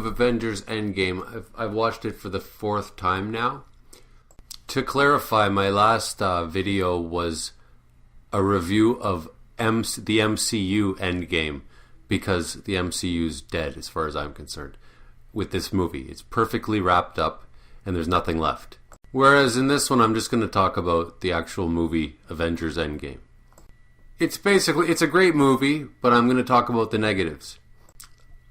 of Avengers Endgame. I've watched it for the 4th time now. To clarify, my last video was a review of the MCU Endgame, because the MCU's dead as far as I'm concerned. With this movie, it's perfectly wrapped up and there's nothing left. Whereas in this one, I'm just going to talk about the actual movie Avengers Endgame. It's a great movie, but I'm going to talk about the negatives.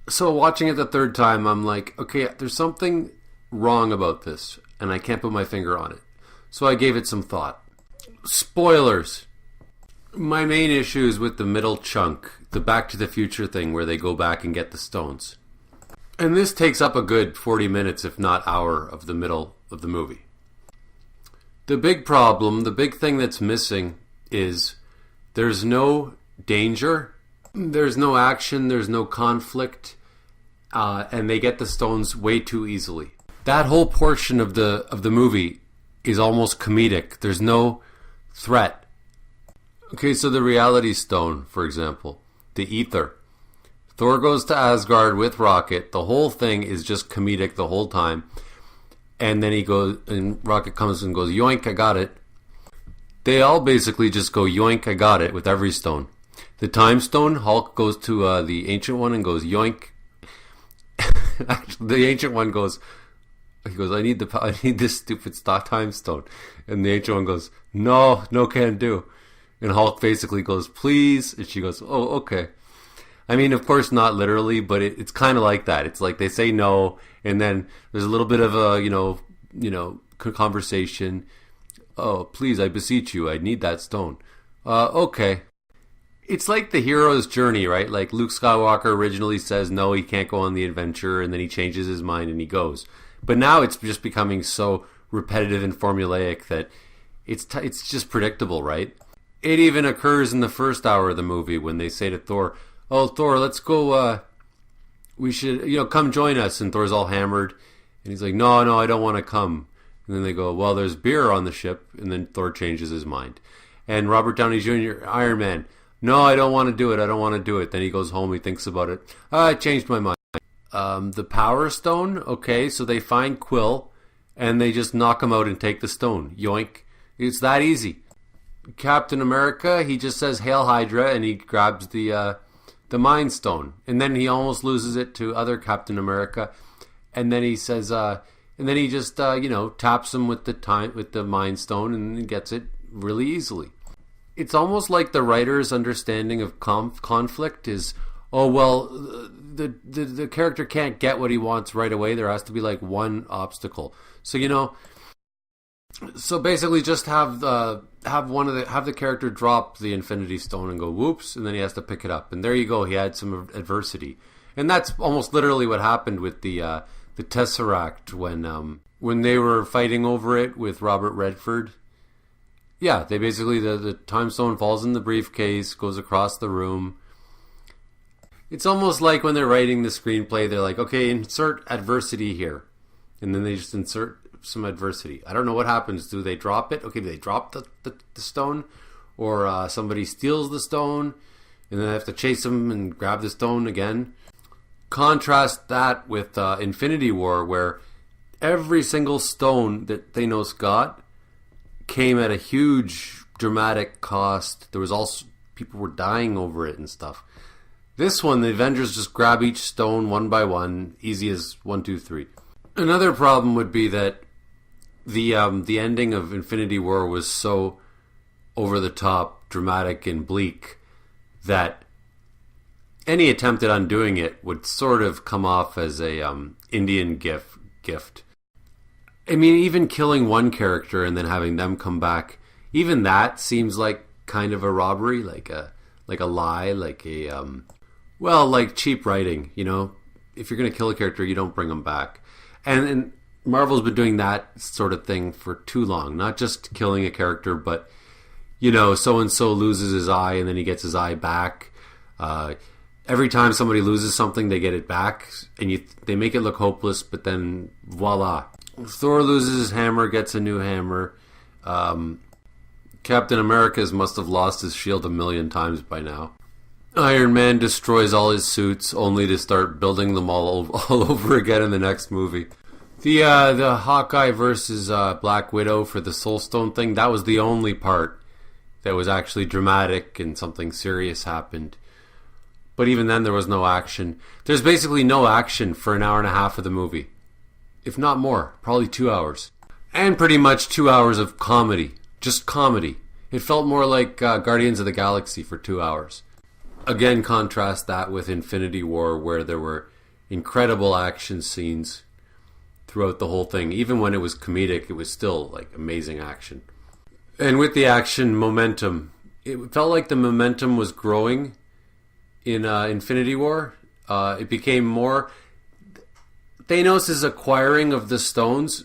So watching it the 3rd time, I'm like, okay, there's something wrong about this, and I can't put my finger on it. So I gave it some thought. Spoilers. My main issue is with the middle chunk, the Back to the Future thing where they go back and get the stones. And this takes up a good 40 minutes, if not hour, of the middle of the movie. The big problem, the big thing that's missing is there's no danger, there's no action, there's no conflict, and they get the stones way too easily. That whole portion of the movie is almost comedic. There's no threat. Okay, so the reality stone, for example, the ether. Thor goes to Asgard with Rocket. The whole thing is just comedic the whole time. And then he goes, and Rocket comes and goes, yoink, I got it. They all basically just go, yoink, I got it, with every stone. The time stone, Hulk goes to the Ancient One and goes, yoink. Actually, the Ancient One goes, I need this stupid time stone. And the Ancient One goes, no can do. And Hulk basically goes, please. And she goes, oh, okay. I mean, of course, not literally, but it's kind of like that. It's like they say no, and then there's a little bit of a, conversation. Oh, please, I beseech you, I need that stone. Okay. It's like the hero's journey, right? Like Luke Skywalker originally says no, he can't go on the adventure, and then he changes his mind and he goes. But now it's just becoming so repetitive and formulaic that it's just predictable, right? It even occurs in the first hour of the movie when they say to Thor, oh, Thor, let's go, we should, come join us. And Thor's all hammered. And he's like, no, I don't want to come. And then they go, well, there's beer on the ship. And then Thor changes his mind. And Robert Downey Jr., Iron Man, no, I don't want to do it. Then he goes home, he thinks about it. I changed my mind. The Power Stone, okay, so they find Quill, and they just knock him out and take the stone. Yoink. It's that easy. Captain America, he just says, Hail Hydra, and he grabs the Mind Stone. And then he almost loses it to other Captain America. And then he says, and then he just, taps him with the Mind Stone and gets it really easily. It's almost like the writer's understanding of conflict is, oh, well, the character can't get what he wants right away. There has to be like one obstacle. So, so basically just have the character drop the Infinity Stone and go whoops, and then he has to pick it up. And there you go. He had some adversity. And that's almost literally what happened with the Tesseract when they were fighting over it with Robert Redford. Yeah, they basically, the time stone falls in the briefcase, goes across the room. It's almost like when they're writing the screenplay, they're like, okay, insert adversity here. And then they just insert some adversity. I don't know what happens. Do they drop it? Okay, do they drop the stone? Or somebody steals the stone, and then they have to chase them and grab the stone again. Contrast that with Infinity War, where every single stone that Thanos got came at a huge dramatic cost. There was also people were dying over it and stuff. This one, the Avengers just grab each stone one by one, easy as 1, 2, 3. Another problem would be that the ending of Infinity War was so over the top, dramatic, and bleak that any attempt at undoing it would sort of come off as a Indian gift. I mean, even killing one character and then having them come back, even that seems like kind of a robbery, like a lie, like cheap writing. If you're going to kill a character, you don't bring them back. And Marvel's been doing that sort of thing for too long. Not just killing a character, but so and so loses his eye and then he gets his eye back. Every time somebody loses something, they get it back, and they make it look hopeless. But then voila. Thor loses his hammer, gets a new hammer. Captain America must have lost his shield 1,000,000 times by now. Iron Man destroys all his suits only to start building them all over again in the next movie. The Hawkeye versus Black Widow for the Soul Stone thing, that was the only part that was actually dramatic and something serious happened. But even then there was no action. There's basically no action for an hour and a half of the movie. If not more, probably 2 hours. And pretty much 2 hours of comedy. Just comedy. It felt more like Guardians of the Galaxy for 2 hours. Again, contrast that with Infinity War, where there were incredible action scenes throughout the whole thing. Even when it was comedic, it was still like amazing action. And with the action, momentum. It felt like the momentum was growing in Infinity War. It became more... Thanos' acquiring of the stones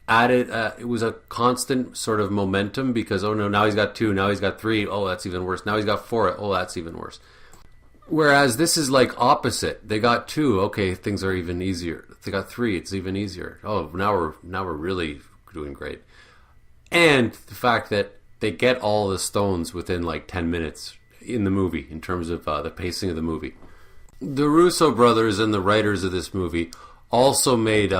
added... it was a constant sort of momentum because, oh no, now he's got 2, now he's got 3, oh, that's even worse. Now he's got 4, oh, that's even worse. Whereas this is like opposite. They got 2, okay, things are even easier. They got 3, it's even easier. Oh, now we're really doing great. And the fact that they get all the stones within like 10 minutes in the movie, in terms of the pacing of the movie. The Russo brothers and the writers of this movie also made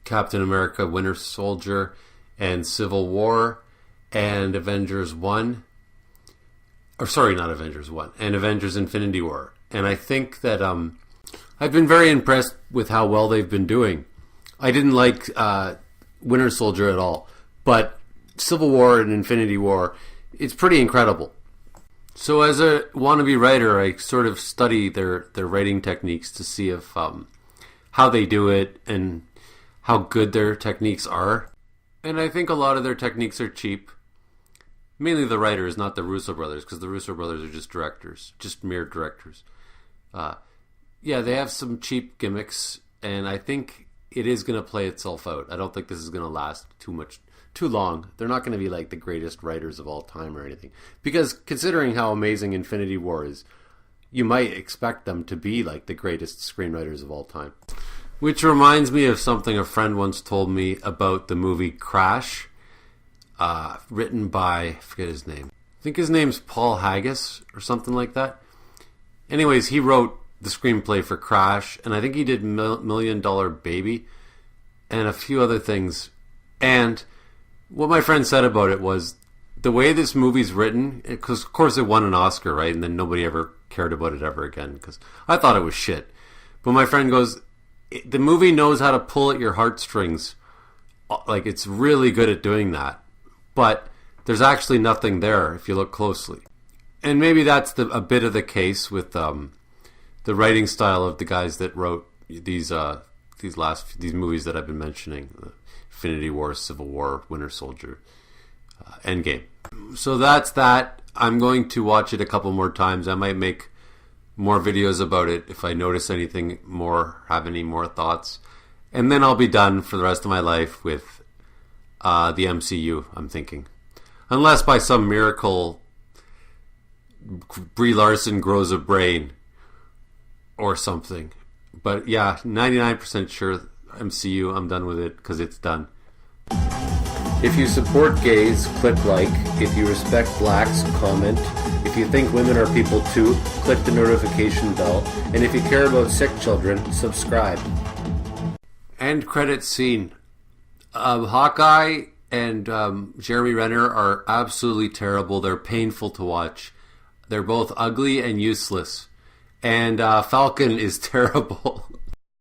Captain America Winter Soldier and Civil War and Avengers 1. Or sorry, not Avengers 1. And Avengers Infinity War. And I think that I've been very impressed with how well they've been doing. I didn't like Winter Soldier at all. But Civil War and Infinity War, it's pretty incredible. So as a wannabe writer, I sort of study their writing techniques to see if how they do it and how good their techniques are. And I think a lot of their techniques are cheap. Mainly the writers, not the Russo brothers, because the Russo brothers are just directors, just mere directors. Yeah, they have some cheap gimmicks, and I think it is going to play itself out. I don't think this is going to last too long. They're not going to be like the greatest writers of all time or anything. Because considering how amazing Infinity War is, you might expect them to be like the greatest screenwriters of all time. Which reminds me of something a friend once told me about the movie Crash. Written by, I forget his name. I think his name's Paul Haggis or something like that. Anyways, he wrote the screenplay for Crash, and I think he did Million Dollar Baby and a few other things. And what my friend said about it was the way this movie's written, because of course it won an Oscar, right? And then nobody ever cared about it ever again because I thought it was shit. But my friend goes, the movie knows how to pull at your heartstrings. Like, it's really good at doing that. But there's actually nothing there if you look closely. And maybe that's a bit of the case with the writing style of the guys that wrote these movies that I've been mentioning. Infinity War, Civil War, Winter Soldier, Endgame. So that's that. I'm going to watch it a couple more times. I might make more videos about it if I notice anything more, have any more thoughts. And then I'll be done for the rest of my life with the MCU, I'm thinking. Unless by some miracle Brie Larson grows a brain or something. But yeah, 99% sure MCU, I'm done with it because it's done. If you support gays, click like. If you respect blacks, comment. If you think women are people too, click the notification bell. And if you care about sick children, subscribe. End credits scene. Hawkeye and Jeremy Renner are absolutely terrible. They're painful to watch. They're both ugly and useless. And Falcon is terrible.